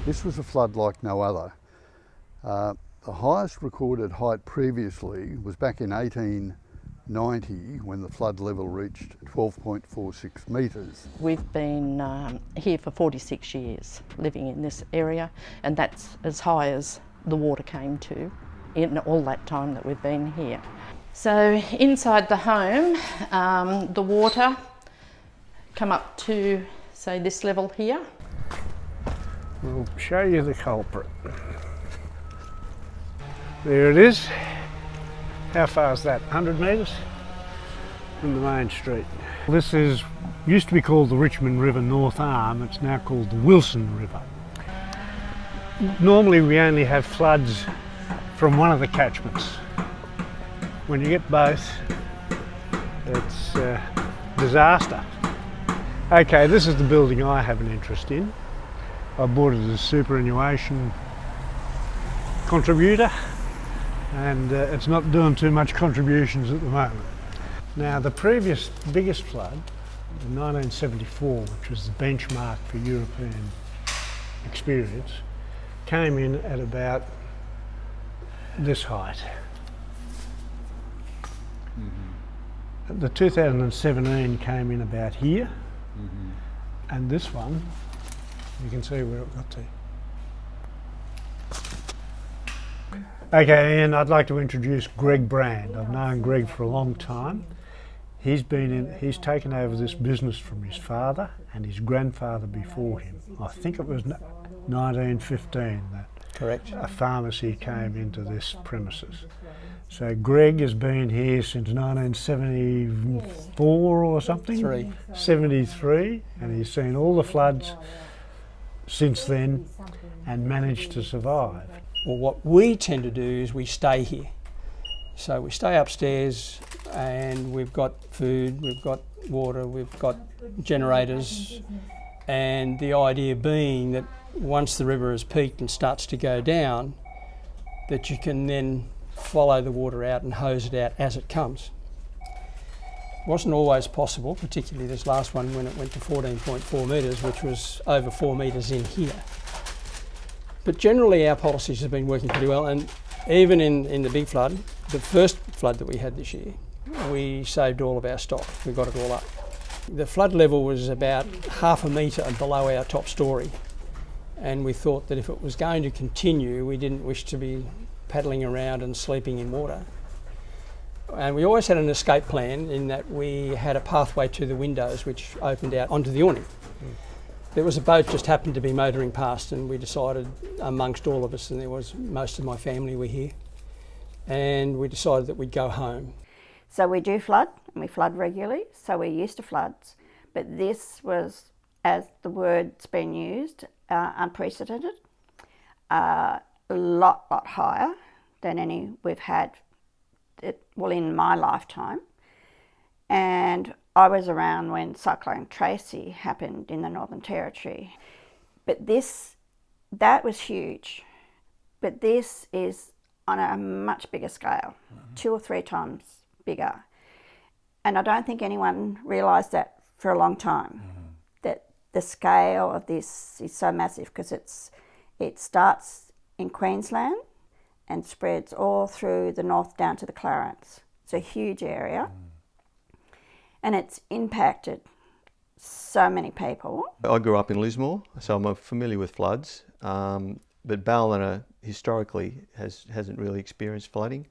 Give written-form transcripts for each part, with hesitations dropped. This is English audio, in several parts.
This was a flood like no other. The highest recorded height previously was back in 1890 when the flood level reached 12.46 metres. We've been here for 46 years, living in this area, and that's as high as the water came to in all that time that we've been here. So inside the home, the water come up to, say, this level here. We'll show you the culprit. There it is. How far is that? 100 metres from the main street. This used to be called the Richmond River North Arm. It's now called the Wilson River. Normally we only have floods from one of the catchments. When you get both, it's disaster. Okay, this is the building I have an interest in. I bought it as a superannuation contributor, and it's not doing too much contributions at the moment. Now, the previous biggest flood in 1974, which was the benchmark for European experience, came in at about this height. Mm-hmm. The 2017 came in about here, mm-hmm. and this one, you can see where it got to. Okay, and I'd like to introduce Greg Brand. I've known Greg for a long time. He's taken over this business from his father and his grandfather before him. I think it was 1915 that correct. A pharmacy came into this premises. So Greg has been here since 1974 or something? 73, and he's seen all the floods since then and managed to survive. Well, what we tend to do is we stay here. So we stay upstairs and we've got food, we've got water, we've got generators, and the idea being that once the river has peaked and starts to go down, that you can then follow the water out and hose it out as it comes. Wasn't always possible, particularly this last one when it went to 14.4 metres, which was over 4 metres in here. But generally our policies have been working pretty well, and even in the big flood, the first flood that we had this year, we saved all of our stock. We got it all up. The flood level was about half a metre below our top story, and we thought that if it was going to continue, we didn't wish to be paddling around and sleeping in water. And we always had an escape plan in that we had a pathway to the windows which opened out onto the awning. There was a boat just happened to be motoring past, and we decided amongst all of us, and there was most of my family were here, and we decided that we'd go home. So we do flood, and we flood regularly, so we're used to floods. But this was, as the word's been used, unprecedented, a lot higher than any we've had, in my lifetime. And I was around when Cyclone Tracy happened in the Northern Territory. But that was huge. But this is on a much bigger scale, 2 or 3 times bigger. And I don't think anyone realised that for a long time, that the scale of this is so massive, because it starts in Queensland and spreads all through the north down to the Clarence. It's a huge area. And it's impacted so many people. I grew up in Lismore, so I'm familiar with floods, but Ballina historically hasn't really experienced flooding.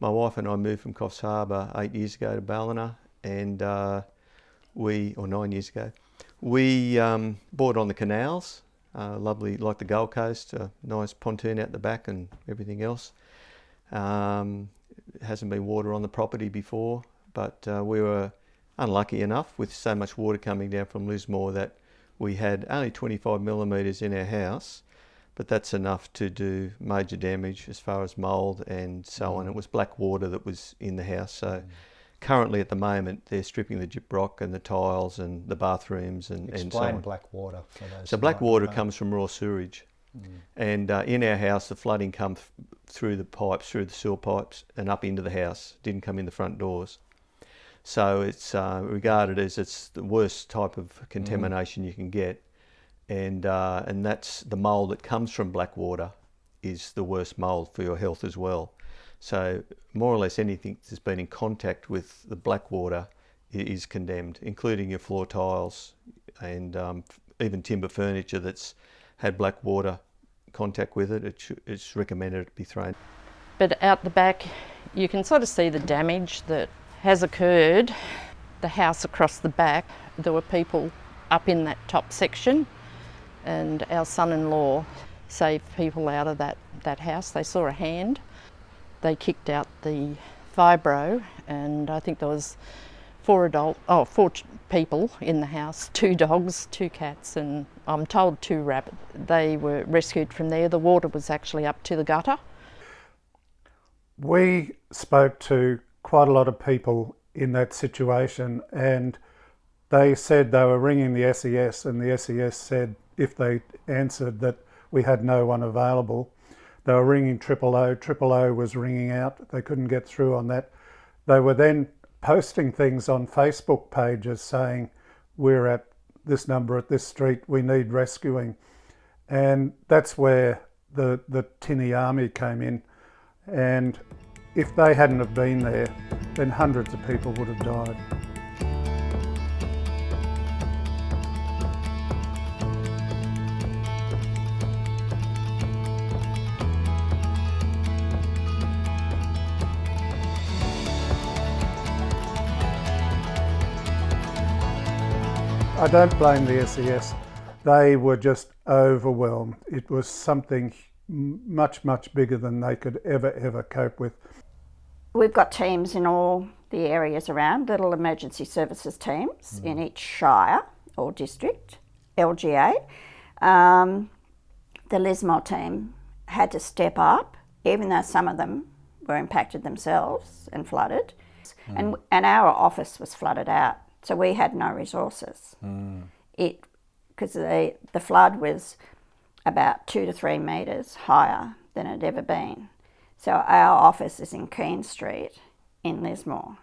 My wife and I moved from Coffs Harbour 8 years ago to Ballina, and 9 years ago. We bought on the canals, lovely, like the Gold Coast, a nice pontoon out the back and everything else. Hasn't been water on the property before, but we were unlucky enough with so much water coming down from Lismore that we had only 25 millimetres in our house, but that's enough to do major damage as far as mould and so on. It was black water that was in the house, so currently at the moment they're stripping the gyprock and the tiles and the bathrooms and so on. Explain black water for those. So black water comes from raw sewage. And in our house the flooding comes through the pipes, through the sewer pipes and up into the house, didn't come in the front doors. So it's regarded as it's the worst type of contamination you can get, and that's the mould that comes from black water is the worst mould for your health as well. So more or less anything that's been in contact with the black water is condemned, including your floor tiles and even timber furniture that's had black water contact with it. It's recommended it be thrown. But out the back, you can sort of see the damage that has occurred. The house across the back, there were people up in that top section, and our son-in-law saved people out of that house. They saw a hand. They kicked out the fibro, and I think there was four people in the house, 2 dogs, 2 cats, and I'm told 2 rabbits. They were rescued from there. The water was actually up to the gutter. We spoke to quite a lot of people in that situation, and they said they were ringing the SES, and the SES said if they answered that we had no one available. They were ringing 000. 000 was ringing out. They couldn't get through on that. They were then posting things on Facebook pages saying, we're at this number at this street, we need rescuing. And that's where the Tinny Army came in. And if they hadn't have been there, then hundreds of people would have died. I don't blame the SES. They were just overwhelmed. It was something much, much bigger than they could ever cope with. We've got teams in all the areas around, little emergency services teams in each shire or district, LGA. The Lismore team had to step up, even though some of them were impacted themselves and flooded. And our office was flooded out, so we had no resources. Because the flood was about 2 to 3 metres higher than it had ever been. So our office is in Keene Street in Lismore.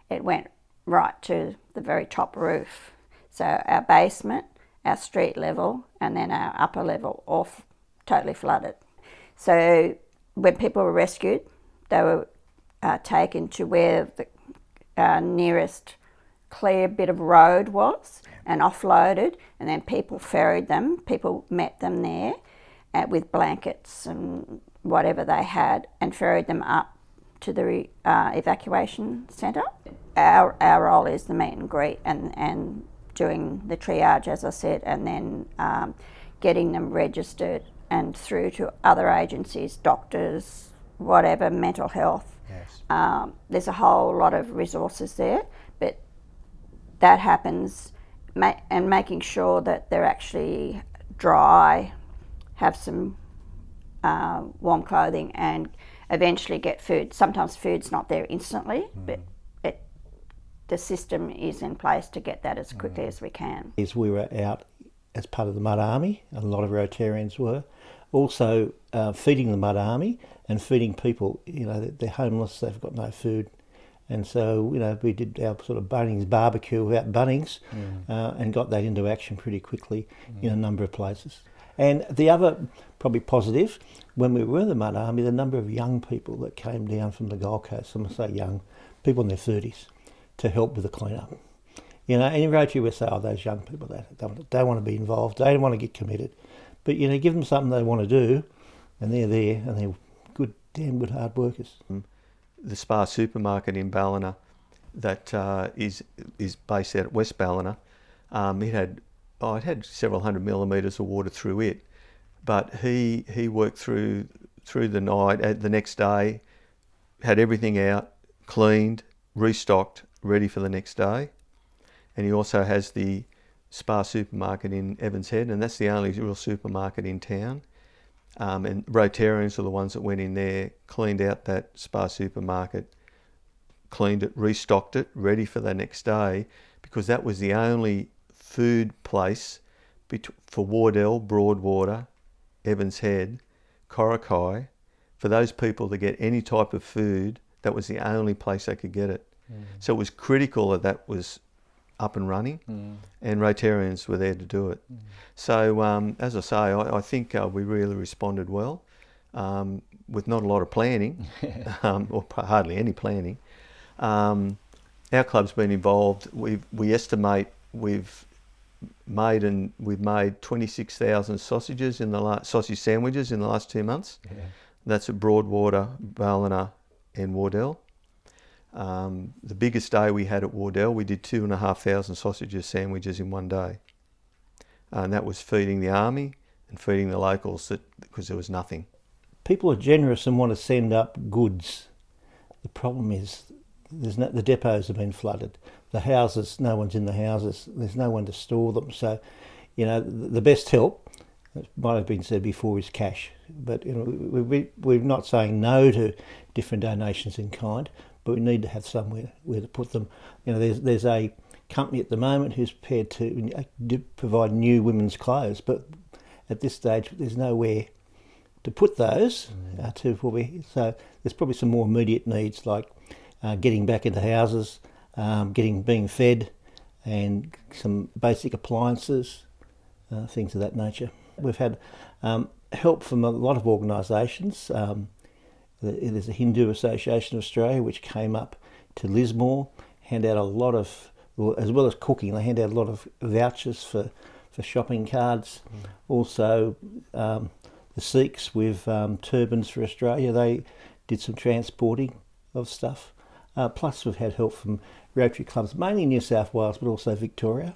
It went right to the very top roof. So our basement, our street level, and then our upper level all totally flooded. So when people were rescued, they were taken to where the nearest clear bit of road was and offloaded, and then people ferried them. People met them there with blankets and whatever they had and ferried them up to the evacuation centre. Our role is the meet and greet and doing the triage, as I said, and then getting them registered and through to other agencies, doctors, whatever, mental health. Yes. There's a whole lot of resources there, but that happens, and making sure that they're actually dry, have some warm clothing, and eventually get food. Sometimes food's not there instantly, but the system is in place to get that as quickly as we can. We were out as part of the Mud Army, and a lot of Rotarians were. Also feeding the Mud Army and feeding people, they're homeless, they've got no food. And so, we did our sort of Bunnings barbecue without Bunnings and got that into action pretty quickly in a number of places. And the other probably positive, when we were in the Mud Army, the number of young people that came down from the Gold Coast, I'm going to say young, people in their 30s, to help with the clean-up. And in Rotary we say, those young people, they don't want to be involved, they don't want to get committed. But, give them something they want to do, and they're there, and they're damn good hard workers. The Spa supermarket in Ballina that is based out at West Ballina, it had several hundred millimetres of water through it, but he worked through the night. The next day, had everything out, cleaned, restocked, ready for the next day. And he also has the Spa supermarket in Evans Head, and that's the only real supermarket in town. And Rotarians are the ones that went in there, cleaned out that Spa supermarket, cleaned it, restocked it, ready for the next day, because that was the only food place for Wardell, Broadwater, Evans Head, Coracai. For those people to get any type of food, that was the only place they could get it. So it was critical that was up and running, and Rotarians were there to do it. So as I say, I think we really responded well, with not a lot of planning, or hardly any planning. Our club's been involved. We estimate we've made 26,000 sausages sausage sandwiches in the last 2 months. Yeah. That's at Broadwater, Ballina and Wardell. The biggest day we had at Wardell, we did 2,500 sausages sandwiches in one day. And that was feeding the army and feeding the locals because there was nothing. People are generous and want to send up goods. The problem is the depots have been flooded. The houses, no one's in the houses. There's no one to store them. So, the best help, it might have been said before, is cash. But we're not saying no to different donations in kind, but we need to have somewhere where to put them. There's a company at the moment who's prepared to provide new women's clothes, but at this stage there's nowhere to put those. So there's probably some more immediate needs like getting back into houses, being fed, and some basic appliances, things of that nature. We've had help from a lot of organisations. There's a Hindu Association of Australia which came up to Lismore, hand out a lot of, as well as cooking, they hand out a lot of vouchers for shopping cards. Also, the Sikhs with Turbans for Australia, they did some transporting of stuff. Plus we've had help from Rotary clubs, mainly in New South Wales, but also Victoria,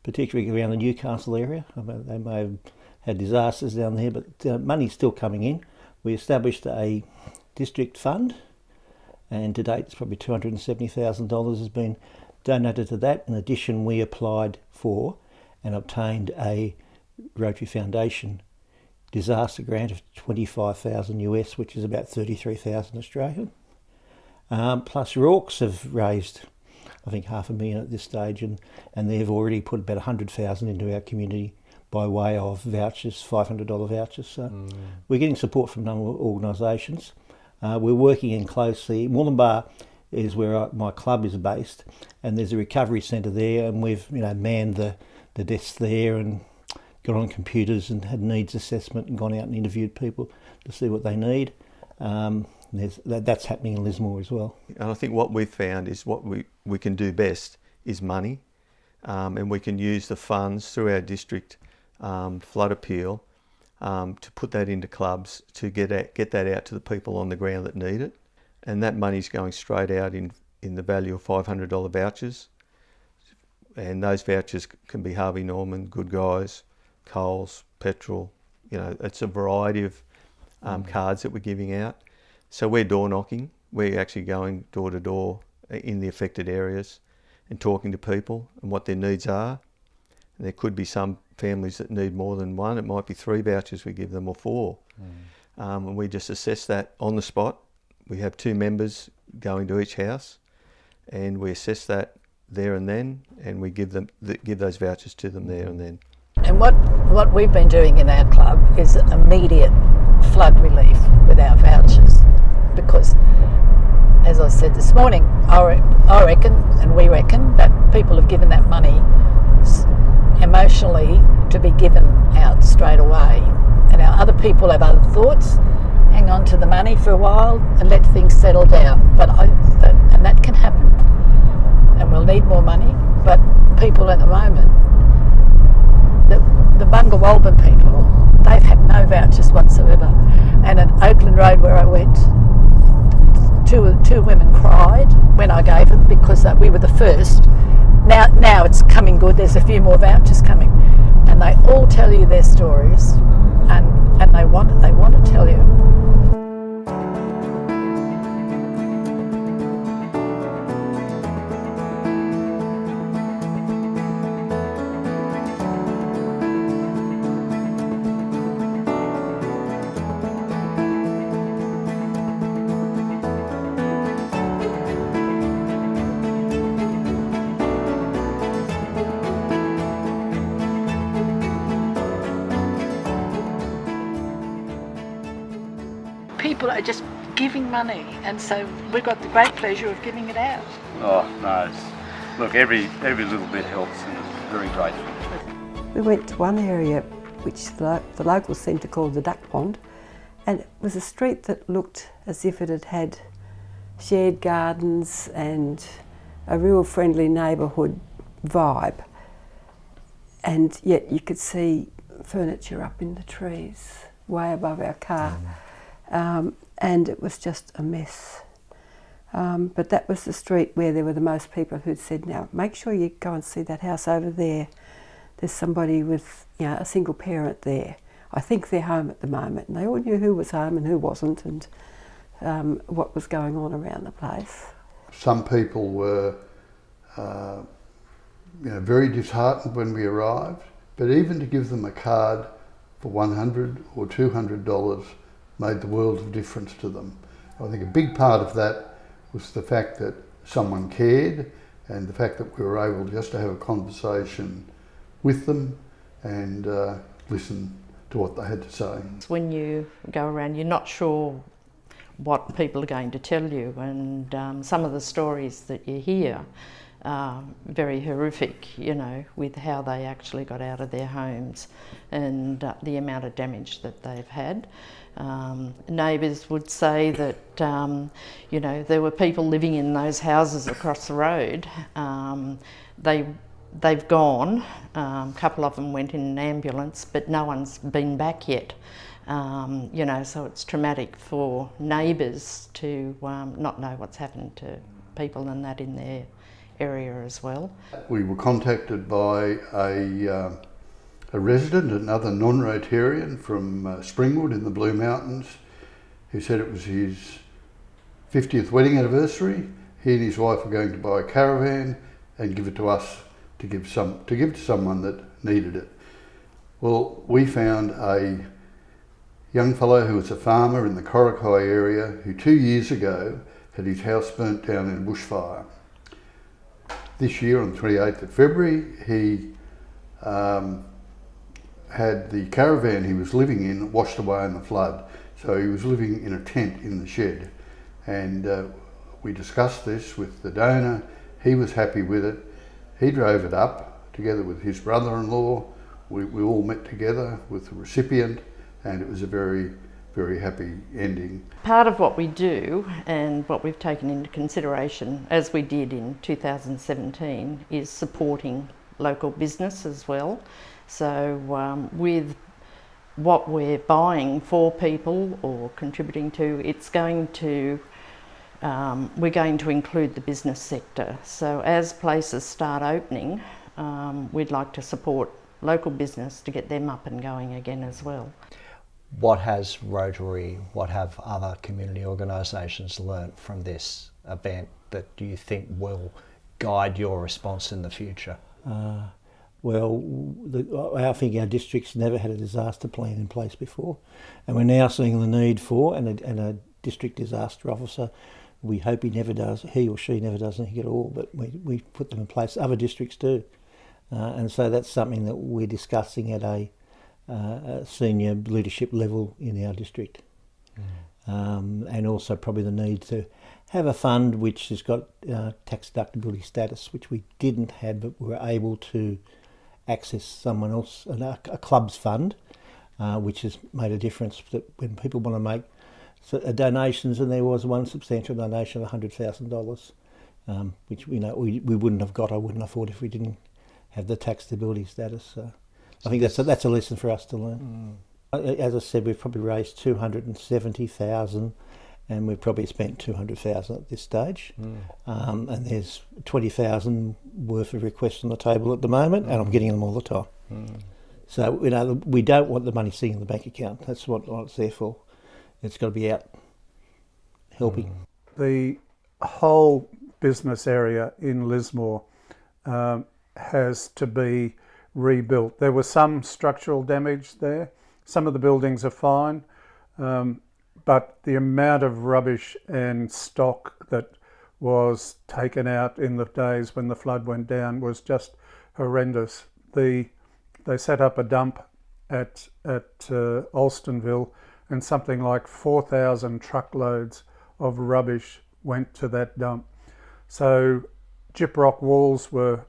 particularly around the Newcastle area. They may have had disasters down there, but money's still coming in. We established a district fund, and to date it's probably $270,000 has been donated to that. In addition, we applied for and obtained a Rotary Foundation disaster grant of $25,000 US, which is about 33,000 Australian. Plus Rorke's have raised, I think, $500,000 at this stage, and they've already put about 100,000 into our community by way of vouchers, $500 vouchers. So we're getting support from a number of organisations. We're working in closely. Moolumbar is where my club is based, and there's a recovery centre there, and we've manned the desks there and got on computers and had needs assessment and gone out and interviewed people to see what they need. That's happening in Lismore as well. And I think what we've found is what we can do best is money, and we can use the funds through our district flood appeal to put that into clubs to get that out to the people on the ground that need it. And that money's going straight out in the value of $500 vouchers. And those vouchers can be Harvey Norman, Good Guys, Coles, petrol. It's a variety of cards that we're giving out. So we're door knocking. We're actually going door to door in the affected areas and talking to people and what their needs are. And there could be some families that need more than one. It might be 3 vouchers we give them or 4. And we just assess that on the spot. We have 2 members going to each house, and we assess that there and then, and we give those vouchers to them there and then. And what we've been doing in our club is immediate flood relief with our vouchers, because, as I said this morning, I reckon, and we reckon, that people have given that money emotionally to be given out straight away, and our other people have other thoughts. Hang on to the money for a while and let things settle down. And that can happen, and we'll need more money. But people at the moment, the Bunga-Walbin people, they've had no vouchers whatsoever. And at Oakland Road where I went, two women cried when I gave them, because we were the first. Now it's coming good. There's a few more vouchers coming, and they all tell you their stories, and they want to tell you. People are just giving money, and so we've got the great pleasure of giving it out. Oh, no. Look, every little bit helps, and it's very grateful. We went to one area which the locals seemed to call the Duck Pond, and it was a street that looked as if it had had shared gardens and a real friendly neighbourhood vibe, and yet you could see furniture up in the trees way above our car, and it was just a mess. But that was the street where there were the most people who'd said, now make sure you go and see that house over there. There's somebody with, you know, a single parent there. I think they're home at the moment. And they all knew who was home and who wasn't, and what was going on around the place. Some people were very disheartened when we arrived, but even to give them a card for $100 or $200 made the world of difference to them. I think a big part of that was the fact that someone cared, and the fact that we were able just to have a conversation with them and listen to what they had to say. When you go around, you're not sure what people are going to tell you, and some of the stories that you hear are very horrific, you know, with how they actually got out of their homes and the amount of damage that they've had. Neighbours would say that, you know, there were people living in those houses across the road. They've gone. A couple of them went in an ambulance, but no one's been back yet. You know, so it's traumatic for neighbours to not know what's happened to people and that in their area as well. We were contacted by a resident, another non-Rotarian from Springwood in the Blue Mountains, who said it was his 50th wedding anniversary. He and his wife were going to buy a caravan and give it to us to give to someone that needed it. Well, we found a young fellow who was a farmer in the Corrikai area who 2 years ago had his house burnt down in a bushfire. This year, on the 28th of February, he had the caravan he was living in washed away in the flood. So he was living in a tent in the shed. And we discussed this with the donor. He was happy with it. He drove it up together with his brother-in-law. We all met together with the recipient, and it was a very, very happy ending. Part of what we do and what we've taken into consideration, as we did in 2017, is supporting local business as well. So with what we're buying for people or contributing to, it's going to we're going to include the business sector. So as places start opening, we'd like to support local business to get them up and going again as well. What has Rotary, what have other community organisations learnt from this event that do you think will guide your response in the future? I think our district's never had a disaster plan in place before, and we're now seeing the need for and a district disaster officer. We hope he or she never does anything at all, but we put them in place. Other districts do, and so that's something that we're discussing at a senior leadership level in our district. And also probably the need to have a fund which has got tax deductibility status, which we didn't have, but we were able to access someone else, a club's fund, which has made a difference that when people want to make donations, and there was one substantial donation of $100,000, which we wouldn't have got. I wouldn't have thought if we didn't have the tax deductibility status. So I think that's a lesson for us to learn. As I said, we've probably raised $270,000, and we've probably spent $200,000 at this stage. And there's $20,000 worth of requests on the table at the moment, and I'm getting them all the time. So we don't want the money sitting in the bank account. That's what it's there for. It's got to be out helping. The whole business area in Lismore has to be rebuilt. There was some structural damage there. Some of the buildings are fine, but the amount of rubbish and stock that was taken out in the days when the flood went down was just horrendous. They set up a dump at Alstonville, and something like 4,000 truckloads of rubbish went to that dump. So gyprock walls were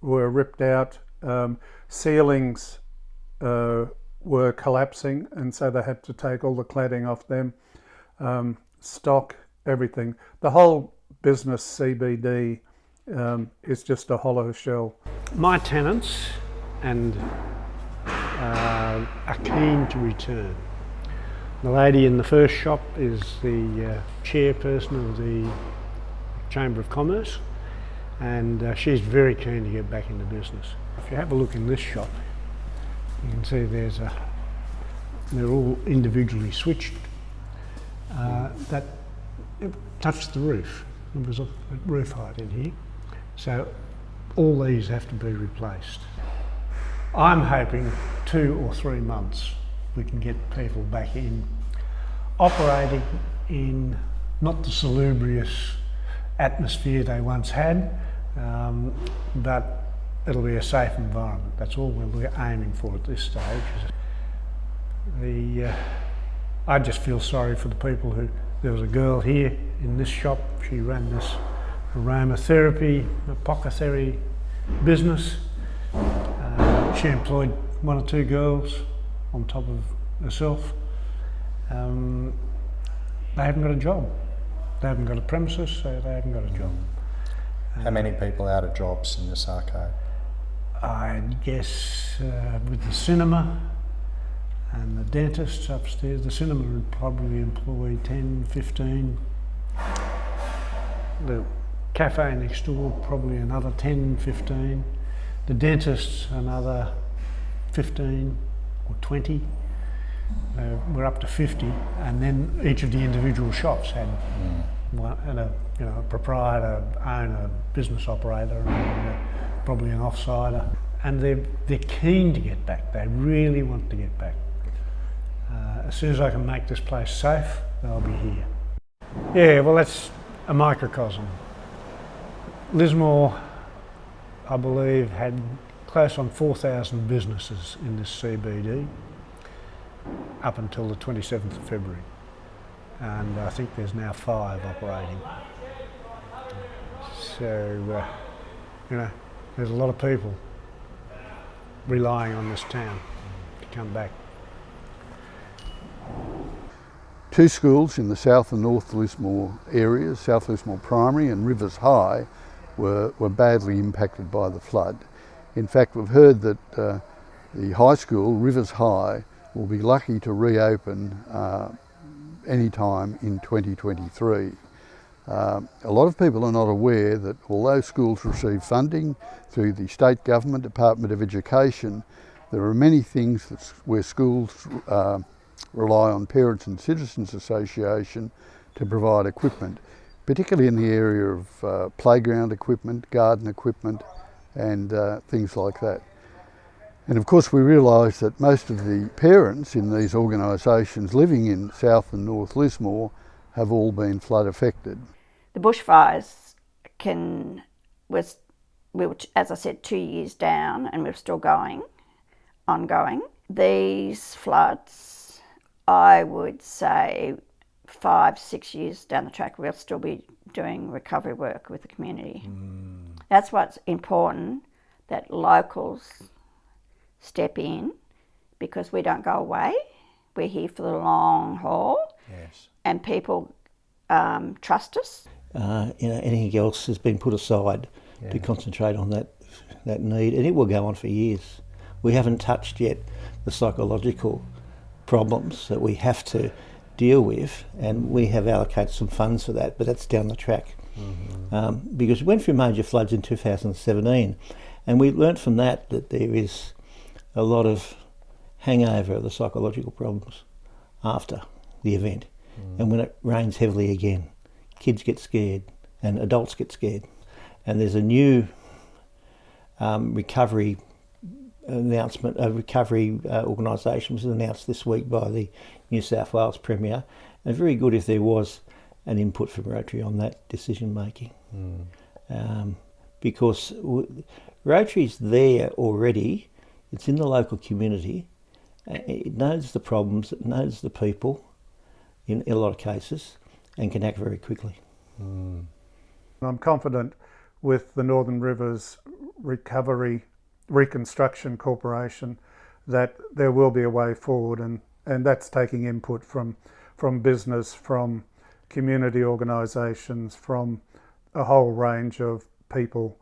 ripped out, ceilings were collapsing, and so they had to take all the cladding off them, stock, everything. The whole business CBD is just a hollow shell. My tenants are keen to return. The lady in the first shop is the chairperson of the Chamber of Commerce, and she's very keen to get back into business. If you have a look in this shop, you can see they're all individually switched. That it touched the roof. There was a roof height in here, so all these have to be replaced. I'm hoping 2 or 3 months we can get people back in, operating in not the salubrious atmosphere they once had, but it'll be a safe environment. That's all we're aiming for at this stage. I just feel sorry for the people who, there was a girl here in this shop, she ran this aromatherapy, apothecary business. She employed 1 or 2 girls on top of herself. They haven't got a job. They haven't got a premises, so they haven't got a job. How many people out of jobs in this arcade? I guess with the cinema and the dentists upstairs, the cinema would probably employ 10, 15. The cafe next door, probably another 10, 15. The dentists, another 15 or 20. We're up to 50, and then each of the individual shops had one, and a proprietor, owner, business operator, and probably an offsider. And they're keen to get back. They really want to get back. As soon as I can make this place safe, they'll be here. Yeah, well, that's a microcosm. Lismore, I believe, had close on 4,000 businesses in this CBD up until the 27th of February. And I think there's now 5 operating. So, there's a lot of people relying on this town to come back. 2 schools in the South and North Lismore areas, South Lismore Primary and Rivers High, were badly impacted by the flood. In fact, we've heard that the high school, Rivers High, will be lucky to reopen any time in 2023. A lot of people are not aware that although schools receive funding through the state government, Department of Education, there are many things where schools rely on Parents and Citizens Association to provide equipment, particularly in the area of playground equipment, garden equipment, and things like that. And of course we realise that most of the parents in these organisations living in South and North Lismore have all been flood affected. The bushfires we were, as I said, 2 years down, and we're still ongoing. These floods, I would say 5-6 years down the track, we'll still be doing recovery work with the community. That's what's important, that locals step in, because we don't go away. We're here for the long haul. Yes. And people trust us. Anything else has been put aside to concentrate on that need, and it will go on for years. We haven't touched yet the psychological problems that we have to deal with, and we have allocated some funds for that, but that's down the track. Because we went through major floods in 2017, and we learnt from that there is a lot of hangover of the psychological problems after the event. And when it rains heavily again, kids get scared and adults get scared. And there's a new recovery announcement, a recovery organisation was announced this week by the New South Wales Premier, and very good if there was an input from Rotary on that decision making. Because Rotary's there already, it's in the local community, It knows the problems, it knows the people in a lot of cases, and can act very quickly. I'm confident with the Northern Rivers Reconstruction Corporation that there will be a way forward, and that's taking input from business, from community organisations, from a whole range of people,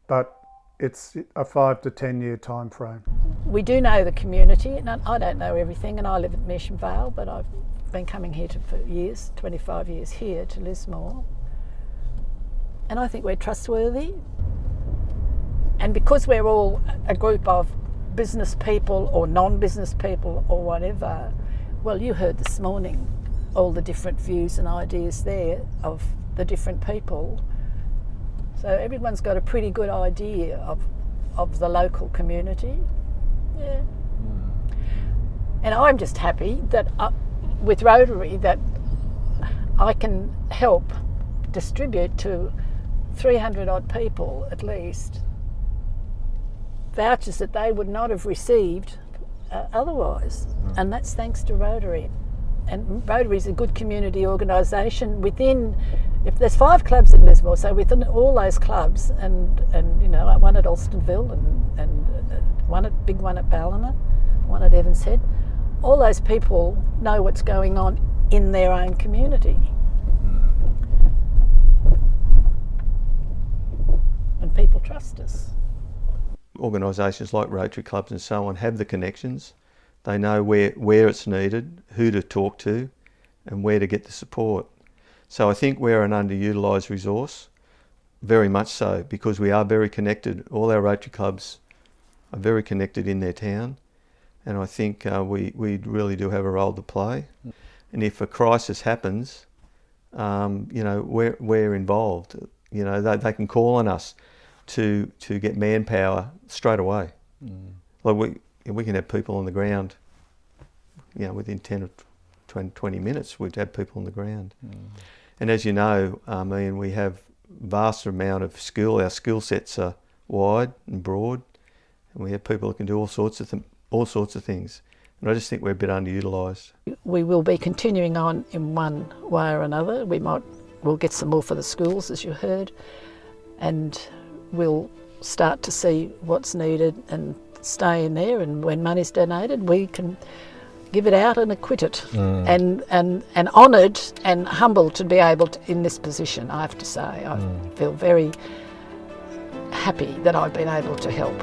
but it's a 5 to 10 year time frame. We do know the community, and I don't know everything, and I live at Mission Vale, but I've been coming here for years, 25 years here to Lismore, and I think we're trustworthy. And because we're all a group of business people or non-business people or whatever, well, you heard this morning all the different views and ideas there of the different people. So everyone's got a pretty good idea of the local community. Yeah. And I'm just happy that with Rotary that I can help distribute to 300 odd people at least vouchers that they would not have received otherwise. And that's thanks to Rotary. And Rotary is a good community organisation within, if there's 5 clubs in Lismore, so within all those clubs, and you know, one at Alstonville and big one at Ballina, one at Evans Head, all those people know what's going on in their own community. And people trust us. Organisations like Rotary clubs and so on have the connections. They know where it's needed, who to talk to, and where to get the support. So I think we're an underutilised resource, very much so, because we are very connected. All our Rotary clubs are very connected in their town, and I think we really do have a role to play. And if a crisis happens, you know, we're involved. You know, they can call on us to get manpower straight away. Like we can have people on the ground, you know, within 10 or 20 minutes we'd have people on the ground. And as you know, I mean, we have vast amount of skill. Our skill sets are wide and broad, and we have people who can do all sorts of things. And I just think we're a bit underutilised. We will be continuing on in one way or another. We'll get some more for the schools, as you heard, and we'll start to see what's needed and stay in there, and when money's donated we can give it out and acquit it. And honoured and humbled to be able to in this position, I have to say. I feel very happy that I've been able to help.